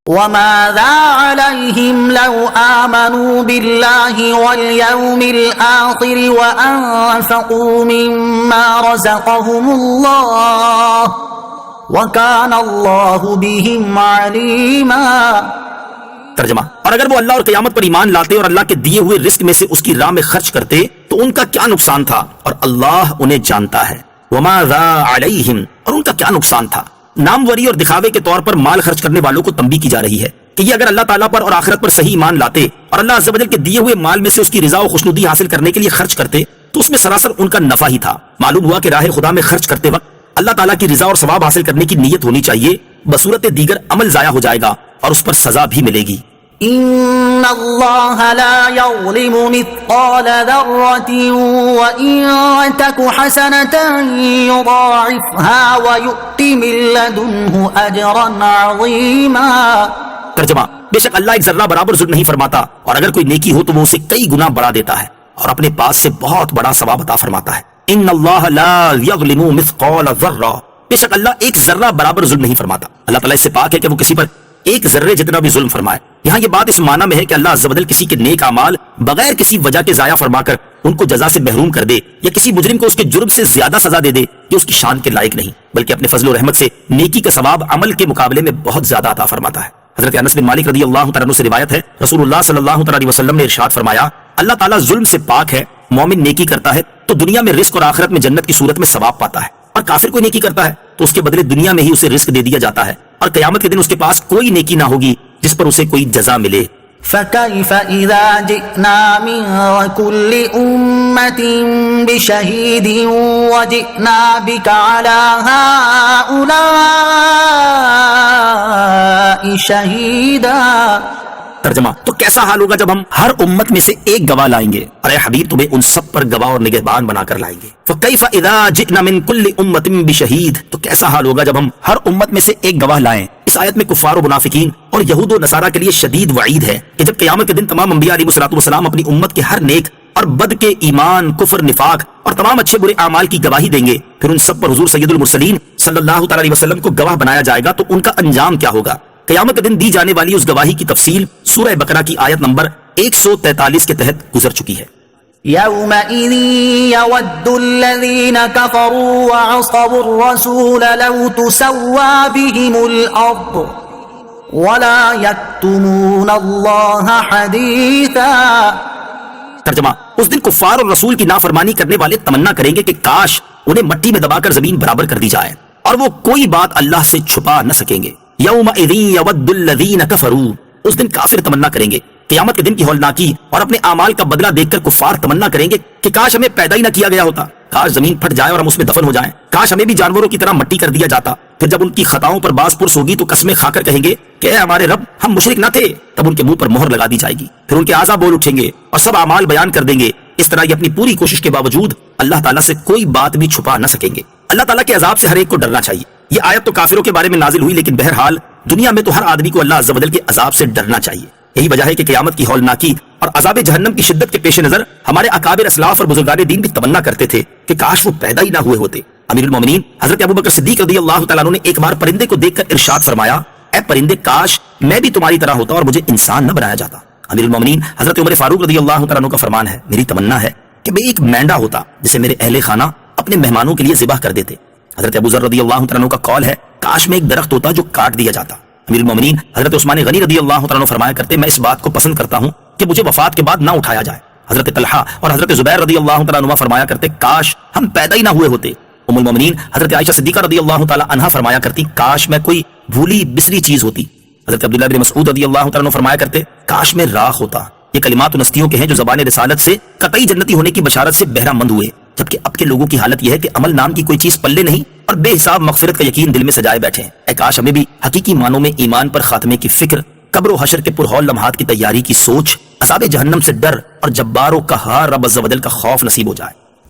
وَمَاذَا عَلَيْهِمْ لَوْ آمَنُوا بِاللَّهِ وَالْيَوْمِ الْآخِرِ وَأَنفَقُوا مِمَّا رَزَقَهُمُ اللَّهُ وَكَانَ اللَّهُ بِهِمْ عَلِيمًا۔ ترجمہ، اور اگر وہ اللہ اور قیامت پر ایمان لاتے اور اللہ کے دیے ہوئے رزق میں سے اس کی راہ میں خرچ کرتے تو ان کا کیا نقصان تھا، اور اللہ انہیں جانتا ہے۔ وَمَاذَا عَلَيْهِمْ، اور ان کا کیا نقصان تھا۔ ناموری اور دکھاوے کے طور پر مال خرچ کرنے والوں کو تنبیہ کی جا رہی ہے کہ یہ اگر اللہ تعالیٰ پر اور آخرت پر صحیح ایمان لاتے اور اللہ عز و جل کے دیے ہوئے مال میں سے اس کی رضا و خوشنودی حاصل کرنے کے لیے خرچ کرتے تو اس میں سراسر ان کا نفع ہی تھا۔ معلوم ہوا کہ راہ خدا میں خرچ کرتے وقت اللہ تعالیٰ کی رضا اور ثواب حاصل کرنے کی نیت ہونی چاہیے، بصورت دیگر عمل ضائع ہو جائے گا اور اس پر سزا بھی ملے گی۔ إِنَّ اللَّهَ لَا يَظْلِمُ مِثْقَالَ ذَرَّةٍ وَإِن تَكُ حَسَنَةً يُضَاعِفْهَا وَيُؤْتِ مِن لَّدُنْهُ أَجْرًا عَظِيمًا۔ ترجمہ، بے شک اللہ ایک ذرہ برابر ظلم نہیں فرماتا، اور اگر کوئی نیکی ہو تو وہ اسے کئی گنا بڑھا دیتا ہے اور اپنے پاس سے بہت بڑا ثواب عطا فرماتا ہے۔ ان اللہ لا یظلم مثقال ذرہ، بے شک اللہ ایک ذرہ برابر ظلم نہیں فرماتا۔ اللہ تعالیٰ اس سے پاک ہے کہ وہ کسی پر ایک ذرے جتنا بھی ظلم فرمائے۔ یہاں یہ بات اس معنی میں ہے کہ اللہ عز و جل کسی کے نیک اعمال بغیر کسی وجہ کے ضائع فرما کر ان کو جزا سے محروم کر دے، یا کسی مجرم کو اس کے جرم سے زیادہ سزا دے دے، یہ اس کی شان کے لائق نہیں، بلکہ اپنے فضل و رحمت سے نیکی کا ثواب عمل کے مقابلے میں بہت زیادہ عطا فرماتا ہے۔ حضرت انس بن مالک رضی اللہ تعالیٰ عنہ سے روایت ہے، رسول اللہ صلی اللہ علیہ وسلم نے ارشاد فرمایا، اللہ تعالیٰ ظلم سے پاک ہے، مومن نیکی کرتا ہے تو دنیا میں رزق اور آخرت میں جنت کی صورت میں ثواب پاتا ہے، اور کافر کوئی نیکی کرتا ہے تو اس کے بدلے دنیا میں ہی اسے رزق دے دیا جاتا ہے، اور قیامت کے دن اس کے پاس کوئی نیکی نہ ہوگی جس پر اسے کوئی جزا ملے۔ فَكَيْفَ إِذَا جِئْنَا مِن كُلِّ أُمَّةٍ بِشَهِيدٍ وَجِئْنَا بِكَ عَلَى هَؤُلَاءِ شَهِيدًا۔ ترجمہ، تو کیسا حال ہوگا جب ہم ہر امت میں سے ایک گواہ لائیں گے، اور اے حبیب تمہیں ان سب پر گواہ اور نگہبان بنا کر لائیں گے۔ فَكَيْفَ إِذَا جِئْنَا مِن كُلِّ أُمَّةٍ بِشَهِيدٍ، تو کیسا حال ہوگا جب ہم ہر امت میں سے ایک گواہ لائیں۔ اس آیت میں کفار و منافقین اور یہود و نصارہ کے لیے شدید وعید ہے کہ جب قیامت کے دن تمام انبیاء علیہ السلام اپنی امت کے ہر نیک اور بد کے ایمان، کفر، نفاق اور تمام اچھے برے اعمال کی گواہی دیں گے، پھر ان سب پر حضور سید المرسلین صلی اللہ تعالی علیہ وسلم کو گواہ بنایا جائے گا، تو ان کا انجام کیا ہوگا؟ قیامت کے دن دی جانے والی اس گواہی کی تفصیل سورہ بقرہ کی آیت نمبر 143 کے تحت گزر چکی ہے۔ يَوْمَئِذٍ يَوَدُّ الَّذِينَ كَفَرُوا وَعَصَوُا الرَّسُولَ لَوْ تُسَوَّىٰ بِهِمُ الْأَرْضُ وَلَا يَكْتُمُونَ اللَّهَ حَدِيثًا۔ ترجمہ، اس دن کفار اور رسول کی نافرمانی کرنے والے تمنا کریں گے کہ کاش انہیں مٹی میں دبا کر زمین برابر کر دی جائے، اور وہ کوئی بات اللہ سے چھپا نہ سکیں گے۔ یومئذ یود الذین کفروا، اس دن کافر تمنا کریں گے قیامت کے دن کی ہولناکی اور اپنے اعمال کا بدلہ دیکھ کر کفار تمنا کریں گے کہ کاش ہمیں پیدا ہی نہ کیا گیا ہوتا، کاش زمین پھٹ جائے اور ہم اس میں دفن ہو جائیں، کاش ہمیں بھی جانوروں کی طرح مٹی کر دیا جاتا۔ پھر جب ان کی خطاؤں پر باز پرس ہوگی تو قسمیں کھا کر کہیں گے کہ اے ہمارے رب، ہم مشرک نہ تھے۔ تب ان کے منہ پر مہر لگا دی جائے گی، پھر ان کے اعضاء بول اٹھیں گے اور سب اعمال بیان کر دیں گے۔ اس طرح یہ اپنی پوری کوشش کے باوجود اللہ تعالیٰ سے کوئی بات بھی چھپا نہ سکیں گے۔ اللہ تعالیٰ کے عذاب سے ہر ایک کو ڈرنا چاہیے۔ یہ آیت تو کافروں کے بارے میں نازل ہوئی، لیکن بہرحال دنیا میں تو ہر آدمی کو اللہ عز و جل کے عذاب سے ڈرنا چاہیے۔ یہی وجہ ہے کہ قیامت کی ہولناکی اور عذاب جہنم کی شدت کے پیش نظر ہمارے اکابر اسلاف اور بزرگان دین بھی تمنا کرتے تھے کہ کاش وہ پیدا ہی نہ ہوئے ہوتے۔ امیر المومنین حضرت ابوبکر صدیق رضی اللہ تعالیٰ عنہ نے ایک بار پرندے کو دیکھ کر ارشاد فرمایا، اے پرندے، کاش میں بھی تمہاری طرح ہوتا اور مجھے انسان نہ بنایا جاتا۔ امیر المومنین حضرت عمر فاروق رضی اللہ تعالیٰ عنہ کا فرمان ہے، میری تمنا ہے کہ میں ایک مینڈا ہوتا جسے میرے اہل خانہ اپنے مہمانوں کے لیے ذبح کر دیتے۔ حضرت ابو ذر رضی اللہ تعالیٰ عنہ کا قول ہے، کاش میں ایک درخت ہوتا جو کاٹ دیا جاتا۔ امیر المومنین حضرت عثمان غنی رضی اللہ تعالیٰ عنہ فرمایا کرتے، میں اس بات کو پسند کرتا ہوں کہ مجھے وفات کے بعد نہ اٹھایا جائے۔ حضرت طلحہ اور حضرت زبیر رضی اللہ تعالیٰ عنہ فرمایا کرتے، کاش ہم پیدا ہی نہ ہوئے ہوتے۔ ام المومنین حضرت عائشہ صدیقہ رضی اللہ تعالیٰ عنہا فرمایا کرتی، کاش میں کوئی بھولی بسری چیز ہوتی۔ حضرت عبداللہ بن مسعود رضی اللہ تعالیٰ عنہ فرمایا کرتے، کاش میں راکھ ہوتا۔ یہ کلمات ان ہستیوں کے ہیں جو زبان رسالت سے قطعی جنتی ہونے کی بشارت سے بہرہ مند ہوئے، جبکہ اب کے لوگوں کی حالت یہ ہے کہ عمل نام کی کوئی چیز پلے نہیں اور بے حساب مغفرت کا یقین دل میں سجائے بیٹھے ہیں۔ اے کاش ہمیں بھی حقیقی معنوں میں ایمان پر خاتمے کی فکر، قبر و حشر کے پرہول لمحات کی تیاری کی سوچ، عذاب جہنم سے ڈر اور جبار و قہار رب عز و جل کا خوف نصیب ہو جائے۔